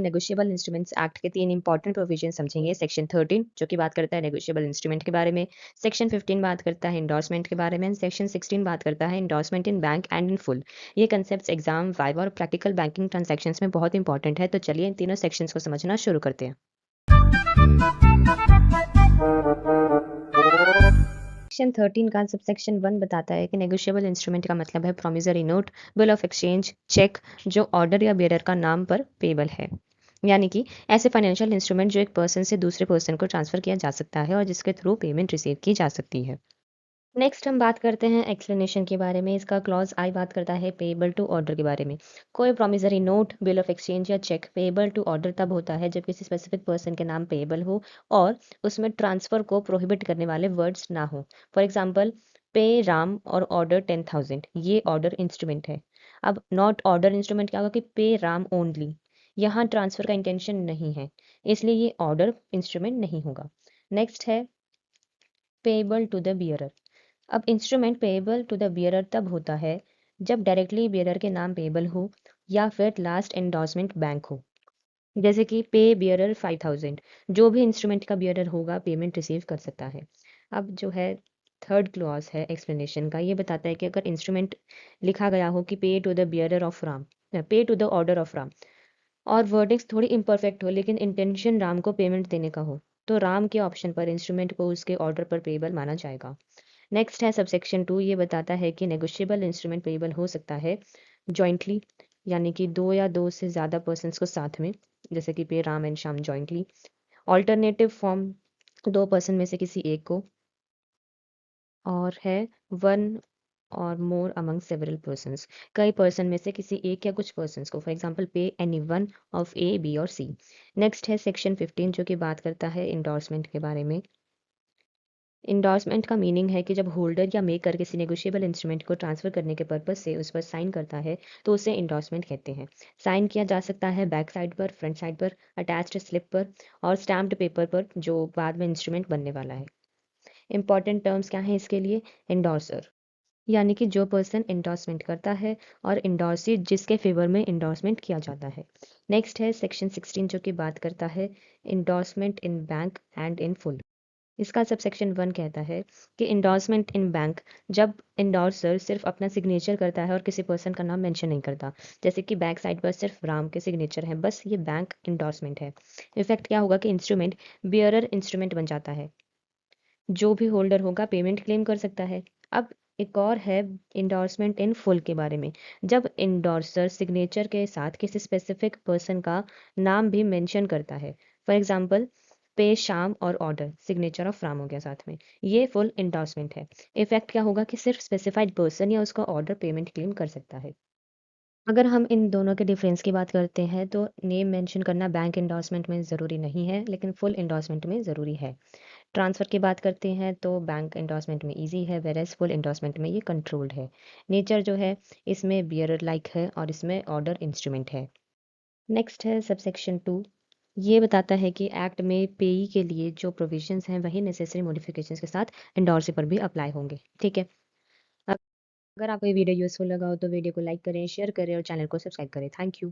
Negotiable instruments act के 3 important provision समझेंगे। Section 13 जो कि बात करता है नेगोशिएबल इंस्ट्रूमेंट के बारे में, सेक्शन 15 बात करता है एंडोर्समेंट के बारे में, सेक्शन 16 बात करता है endorsement in bank and in full. ये कंसेप्ट्स एग्जाम, वाइवा और प्रैक्टिकल बैंकिंग ट्रांजैक्शंस में बहुत इंपॉर्टेंट है, तो चलिए इन तीनों सेक्शंस को समझना शुरू करते हैं। सेक्शन 13 का सबसेक्शन 1 बताता है कि नेगोशिएबल इंस्ट्रूमेंट का मतलब है promissory note, bill of exchange, cheque जो ऑर्डर या बेयरर का नाम पर पेबल है। यानी कि ऐसे फाइनेंशियल इंस्ट्रूमेंट जो एक पर्सन से दूसरे पर्सन को ट्रांसफर किया जा सकता है और जिसके थ्रू पेमेंट रिसीव की जा सकती है। नेक्स्ट हम बात करते हैं एक्सप्लेनेशन के बारे में। इसका क्लॉज आई बात करता है पेएबल टू ऑर्डर के बारे में। कोई promissory note, bill of exchange या चेक पेएबल टू ऑर्डर तब होता है जब किसी स्पेसिफिक पर्सन के नाम पेएबल हो और उसमें ट्रांसफर को प्रोहिबिट करने वाले वर्ड्स ना हो। फॉर एग्जाम्पल, पे राम और ऑर्डर 10,000, ये ऑर्डर इंस्ट्रूमेंट है। अब नॉट ऑर्डर इंस्ट्रूमेंट क्या होगा कि पे राम ओनली, यहाँ ट्रांसफर का इंटेंशन नहीं है, इसलिए ये ऑर्डर इंस्ट्रूमेंट नहीं होगा। नेक्स्ट है पेएबल टू द बियरर। अब instrument payable to the bearer तब होता है जब डायरेक्टली बियरर के नाम पेएबल हो या फिर लास्ट एंडोर्समेंट बैंक हो। जैसे कि पे बियरर 5,000, जो भी इंस्ट्रूमेंट का बियरर होगा पेमेंट रिसीव कर सकता है। अब जो है थर्ड क्लॉज है एक्सप्लेनेशन का, ये बताता है कि अगर इंस्ट्रूमेंट लिखा गया हो कि pay to the bearer of Ram, pay to the order of Ram, और वर्डिंग्स थोड़ी इम्परफेक्ट हो लेकिन इंटेंशन राम को पेमेंट देने का हो, तो राम के ऑप्शन पर इंस्ट्रूमेंट को उसके ऑर्डर पर पेएबल माना जाएगा। नेक्स्ट है सबसेक्शन 2, ये बताता है कि नेगोशिएबल इंस्ट्रूमेंट पेएबल हो सकता है जॉइंटली, यानी कि दो या दो से ज़्यादा पर्सन्स को साथ में, जैसे कि pay Ram and Shyam jointly. Alternative form, दो पर्सन में से किसी एक को, और है वन और मोर अमंग सेवरल पर्सन्स, कई पर्सन में से किसी एक या कुछ पर्सन्स को, for example pay any one of a, b और सी। नेक्स्ट है सेक्शन 15 जो कि बात करता है इंडोर्समेंट के बारे में। इंडोर्समेंट का मीनिंग है कि जब होल्डर या मेकर किसी नेगोशिएबल इंस्ट्रूमेंट को ट्रांसफर करने के पर्पज से उस पर साइन करता है तो उसे इंडोर्समेंट कहते हैं। साइन किया जा सकता है बैक साइड पर, फ्रंट साइड पर, अटैच्ड स्लिप पर और स्टैम्प्ड पेपर पर जो बाद में इंस्ट्रूमेंट बनने वाला है। इंपॉर्टेंट टर्म्स क्या हैं इसके लिए? इंडोर्सर, यानी कि जो पर्सन इंडोर्समेंट करता है, और इंडोर्सी जिसके फेवर में इंडोर्समेंट किया जाता है। नेक्स्ट है सेक्शन 16 जो कि बात करता है endorsement in bank and in full. इसका सबसेक्शन 1 कहता है कि इंडोर्समेंट इन बैंक, जब इंडोर्सर सिर्फ अपना सिग्नेचर करता है और किसी पर्सन का नाम मेंशन नहीं करता, जैसे कि बैक साइड पर सिर्फ राम के सिग्नेचर हैं, बस ये बैंक इंडोर्समेंट है। इफेक्ट क्या होगा कि इंस्ट्रूमेंट बियरर इंस्ट्रूमेंट बन जाता है, जो भी होल्डर होगा पेमेंट क्लेम कर सकता है। अब एक और है इंडोर्समेंट इन फुल के बारे में, जब इंडोर्सर सिग्नेचर के साथ किसी स्पेसिफिक पर्सन का नाम भी मेंशन करता है। फॉर एग्जांपल, पे शाम और ऑर्डर सिग्नेचर ऑफ राम हो गया साथ में, ये फुल इंडोर्समेंट है। इफेक्ट क्या होगा कि सिर्फ स्पेसिफाइड पर्सन या उसका ऑर्डर पेमेंट क्लेम कर सकता है। अगर हम इन दोनों के डिफरेंस की बात करते हैं तो नेम मेंशन करना बैंक इंडोर्समेंट में ज़रूरी नहीं है लेकिन फुल इंडोर्समेंट में ज़रूरी है। ट्रांसफ़र की बात करते हैं तो बैंक एंडोर्समेंट में ईज़ी है, वेयरएज़ फुल एंडोर्समेंट में ये कंट्रोल्ड है। नेचर जो है इसमें बियरर लाइक है और इसमें ऑर्डर इंस्ट्रूमेंट है। नेक्स्ट है सबसेक्शन 2, ये बताता है कि एक्ट में पेई के लिए जो प्रोविजंस हैं वही नेसेसरी मॉडिफिकेशंस के साथ एंडोर्सी पर भी अप्लाई होंगे। ठीक है। अगर आपको ये वीडियो यूज़फुल लगा हो तो वीडियो को लाइक करें, शेयर करें और चैनल को सब्सक्राइब करें। Thank you.